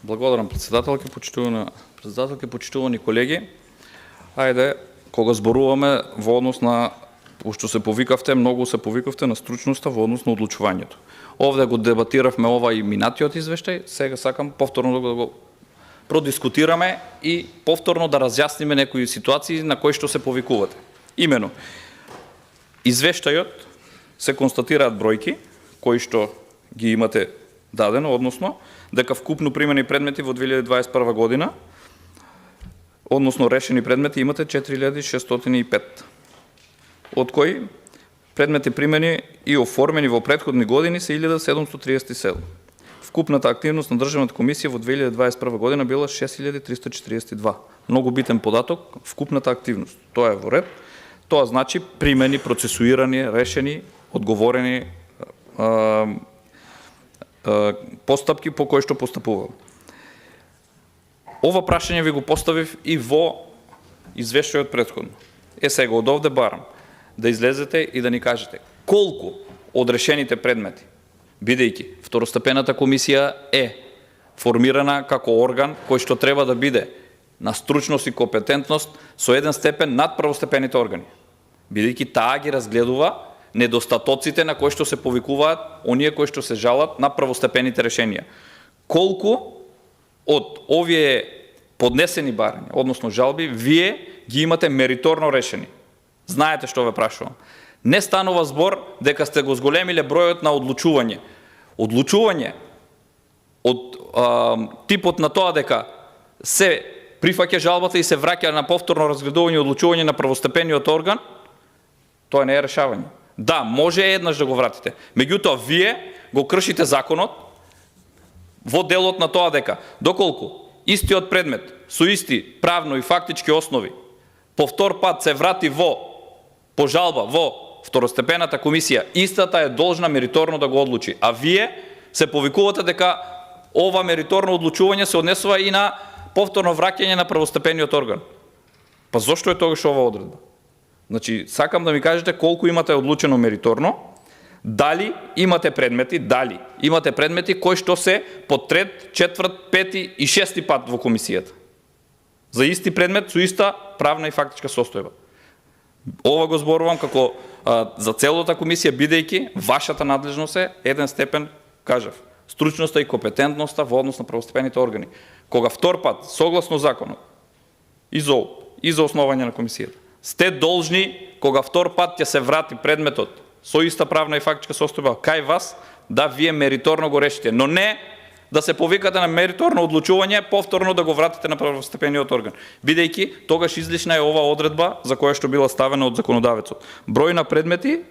Благодарам председателки, почитувани колеги. Ајде, кога зборуваме во однос на што се повикавте, многу се повикавте на стручноста во однос на одлучувањето. Овде го дебатиравме ова и минатиот извештај, сега сакам повторно да го продискутираме и повторно да разјасниме некои ситуации на кои што се повикувате. Имено, извештајот се констатираат бројки кои што ги имате дадено, односно дека вкупно примени предмети во 2021 година, односно решени предмети имате 4605, од кои предмети примени и оформени во претходни години се 1737. Вкупната активност на Државната комисија во 2021 година била 6342. Многу битен податок, вкупната активност. Тоа е во ред. Тоа значи примени, процесуирани, решени, одговорени постапки по кои што постапувал. Ова прашање ви го поставив и во извештајот претходно. Сега од овде барам да излезете и да ни кажете колку од решените предмети, бидејќи второстепената комисија е формирана како орган кој што треба да биде на стручност и компетентност со еден степен над првостепените органи, бидејќи таа ги разгледува недостатоците на кои што се повикуваат оние кои што се жалат на првостепените решенија. Колку од овие поднесени барања, односно жалби, вие ги имате мериторно решени? Знаете што ве прашувам. Не станува збор дека сте го зголемиле бројот на одлучување. Одлучување од типот на тоа дека се прифаќа жалбата и се враќа на повторно разгледување и одлучување на првостепениот орган, тоа не е решавање. Да, може еднаш да го вратите. Меѓутоа, вие го кршите законот во делот на тоа дека доколку истиот предмет со исти правно и фактички основи повтор пат се врати по жалба во второстепената комисија, истата е должна мериторно да го одлучи. А вие се повикувате дека ова мериторно одлучување се однесува и на повторно враќање на првостепениот орган. Па зошто е тогаш ова одредба? Значи, сакам да ми кажете колку имате одлучено мериторно, дали имате предмети кои што се по трет, четврт, пети и шести пат во комисијата. За исти предмет со иста правна и фактичка состојба. Ова го зборувам како за целата комисија, бидејќи вашата надлежност е еден степен, кажав, стручноста и компетентноста во однос на првостепените органи. Кога втор пат, согласно законот, и за основање на комисијата, сте должни, кога втор пат ќе се врати предметот со иста правна и фактичка состојба кај вас, да вие мериторно го решите, но не да се повикате на мериторно одлучување, повторно да го вратите на првостепениот орган, бидејќи тогаш излишна е ова одредба за која што била ставена од законодавецот. Број на предмети,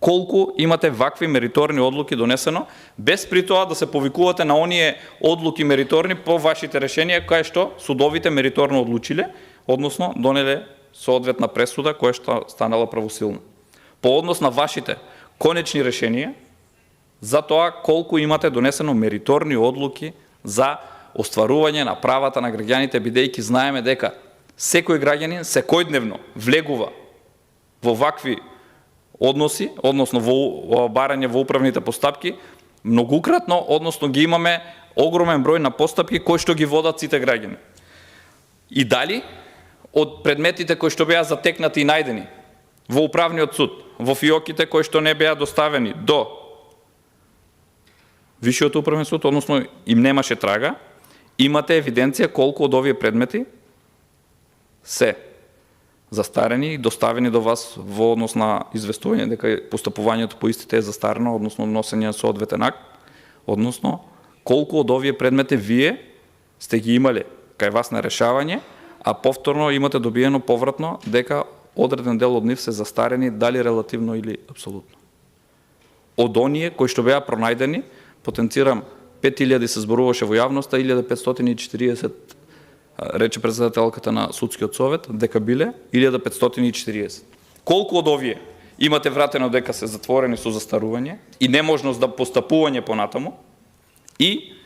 колку имате вакви мериторни одлуки донесено, без при тоа да се повикувате на оние одлуки мериторни по вашите решенија кај што судовите мериторно одлучиле, односно донеле соодветна пресуда која што станала правосилна. По однос на вашите конечни решенија, за тоа колку имате донесено мериторни одлуки за остварување на правата на граѓаните, бидејќи знаеме дека секој граѓанин секојдневно влегува во вакви односи, односно во барање во управните постапки, многукратно, односно ги имаме огромен број на постапки кои што ги водат сите граѓани. И дали од предметите кои што беа затекнати и најдени во управниот суд, во фиоките кои што не беа доставени до Висшиот управен суд, односно им немаше трага, имате евиденција колку од овие предмети се застарени и доставени до вас во однос на известување дека постапувањето по истите е застарено, односно носење на соодветен акт, односно колку од овие предмети вие сте ги имале кај вас на решавање, а повторно имате добиено повратно дека одреден дел од нив се застарени, дали релативно или апсолутно. Од оние кои што беа пронајдени, потенцирам 5000 се зборуваше во јавноста, 1540 рече председателката на судскиот совет, дека биле 1540. Колку од овие имате вратено дека се затворени со застарување и неможност да постапување понатаму, и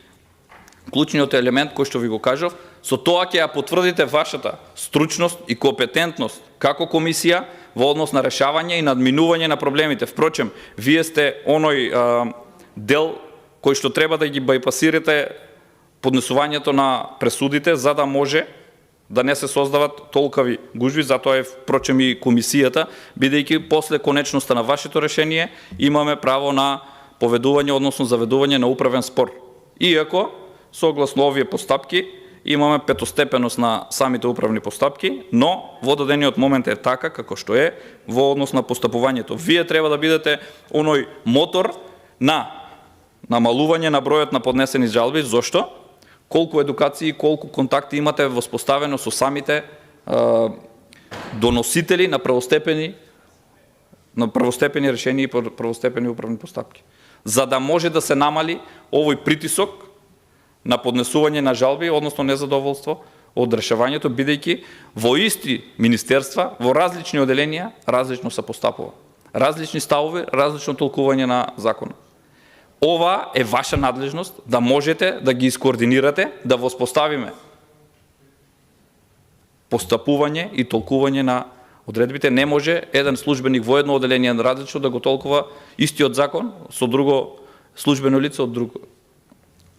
клучниот елемент кој што ви го кажав, со тоа ќе ја потврдите вашата стручност и компетентност како комисија во однос на решавање и надминување на проблемите. Впрочем, вие сте оној дел кој што треба да ги бајпасирате поднесувањето на пресудите, за да може да не се создават толкави гужви, затоа е впрочем и комисијата, бидејќи после конечноста на вашето решение имаме право на поведување, односно заведување на управен спор. Иако, согласно овие постапки, имаме петостепеност на самите управни постапки, но во дадениот момент е така како што е во однос на постапувањето. Вие треба да бидете оној мотор на намалување на бројот на поднесени жалби. Зошто? Колку едукации, колку контакти имате воспоставено со самите доносители на првостепени решенија и првостепени управни постапки. За да може да се намали овој притисок на поднесување на жалби, односно незадоволство од решавањето, бидејќи во исти министерства, во различни оделенија, различно се постапува. Различни ставови, различно толкување на законот. Ова е ваша надлежност да можете да ги искоординирате, да воспоставиме постапување и толкување на одредбите. Не може еден службеник во едно оделение различно да го толкува истиот закон со друго службено лице од друг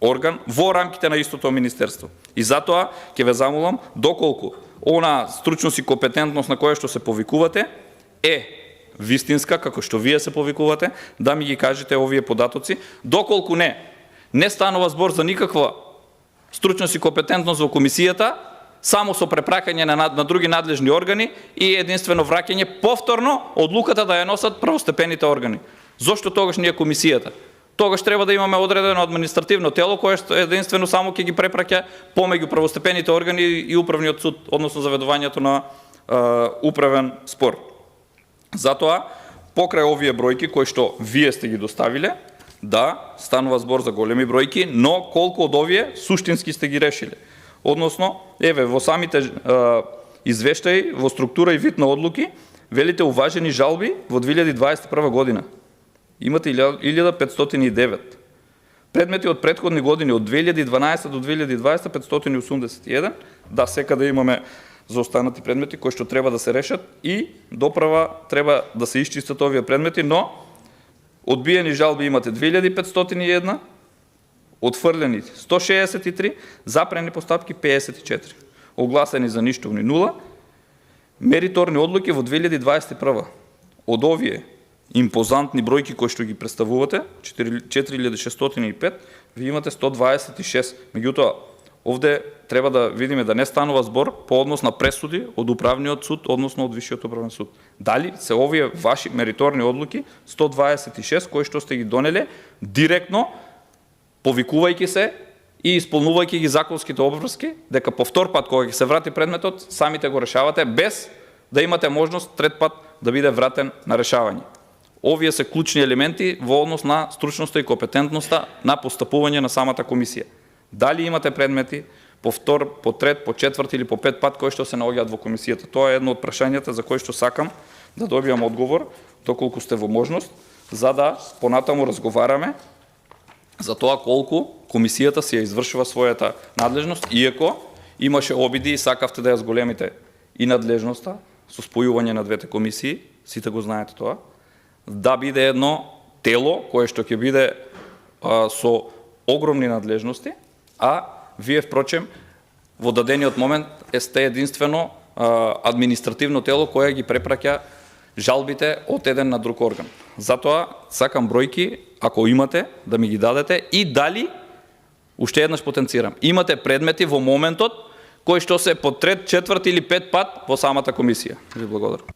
орган во рамките на истото министерство. И затоа ќе ве замолам, доколку она стручност и компетентност на која што се повикувате е вистинска, како што вие се повикувате, да ми ги кажете овие податоци. Доколку не станува збор за никаква стручност и компетентност во комисијата, само со препракање на други надлежни органи и единствено враќање повторно одлуката да ја носат првостепените органи. Зошто тогаш не е комисијата? Тогаш треба да имаме одредено административно тело кое што единствено само ќе ги препраќа помеѓу првостепените органи и управниот суд, односно заведувањето на управен спор. Затоа, покрај овие бројки кои што вие сте ги доставиле, да, станува збор за големи бројки, но колку од овие суштински сте ги решиле. Односно, еве, во самите извештаи, во структура и вид на одлуки, велите уважени жалби во 2021 година. Имате 1509. Предмети од претходни години, од 2012 до 2020, 581. Да, секаде имаме за останати предмети кои што треба да се решат и доправа треба да се исчистат овие предмети, но одбиени жалби имате 2501, отфрлени 163, запрени постапки 54, огласени за ништовни 0, мериторни одлуки во 2021. Од овие импозантни бројки кои што ги представувате, 4605, ви имате 126. Меѓутоа, овде треба да видиме да не станува збор по однос на пресуди од управниот суд, односно од Висшиот управен суд. Дали се овие ваши мериторни одлуки, 126, кои што сте ги донеле, директно, повикувајќи се и исполнувајќи ги законските обврски, дека повтор пат кога ќе се врати предметот, самите го решавате, без да имате можност трет пат да биде вратен на решавање. Овие се клучни елементи во однос на стручноста и компетентноста на постапување на самата комисија. Дали имате предмети по втор, по трет, по четврт или по пет пат кои што се наоѓаат во комисијата? Тоа е едно од прашањата за кои што сакам да добијам одговор, доколку сте во можност, за да понатаму разговараме за тоа колку комисијата си ја извршува својата надлежност, иако имаше обиди и сакавте да ја зголемите и надлежноста со спојување на двете комисии, сите го знаете тоа, да биде едно тело кое што ќе биде со огромни надлежности, а вие, впрочем, во дадениот момент сте единствено административно тело кое ги препраќа жалбите од еден на друг орган. Затоа сакам бројки, ако имате, да ми ги дадете и дали, уште еднаш потенцирам, имате предмети во моментот кои што се по трет, четврт или пет пат во самата комисија. Ви благодарам.